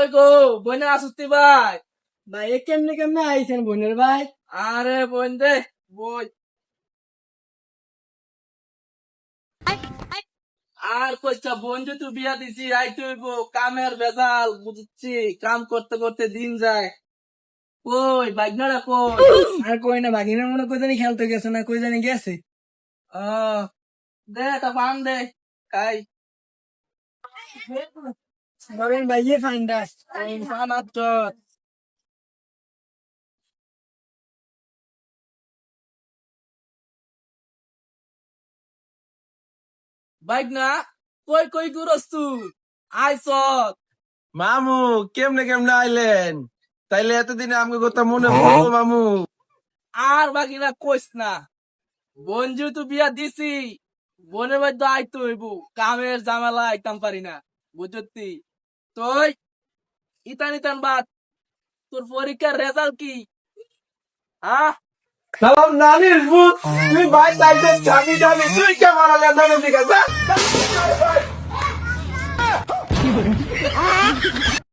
কই গো বোনে আসুস্তি ভাই? ভাই এ কেমনে কেমনে আইছেন বোনের ভাই? আরে বোন দে বই। আর কইছা বোন যে তুই বিয়া দিছি আইতে হইব, কামের ভেজাল বুঝছি, কাম করতে করতে দিন যায়। কই বাইকনারা কই? আর কই না ভাগিনা মনে কই জানি খেলতে গেছে না কই জানি গেছে। আহ দে তা পান দে খাই। ধরেন ভাই এ ফাইন্ডা। পান আচ্ছত বাইক না, কই কই ঘুরস তুই? আইসত মামু কেমনে কেমনে আইলেন? তাইলে এতদিনে আমাকে কথা মনে পড়লো মামু। আর বাকিরা কইস না, বোন যেহেতু বিয়া দিছি, বোনের মধ্যে আইতে হইব, কামের ঝামেলা আইতাম পারি না বুঝতি। তুই ইতান ইতান বাদ, তোর পরীক্ষার রেজাল্ট কি? হ্যাঁ সালাম নানির ভূত, তুই ভাই সাইডে যাবি যাবি, তুই কে মারালে নানির দিকে যা।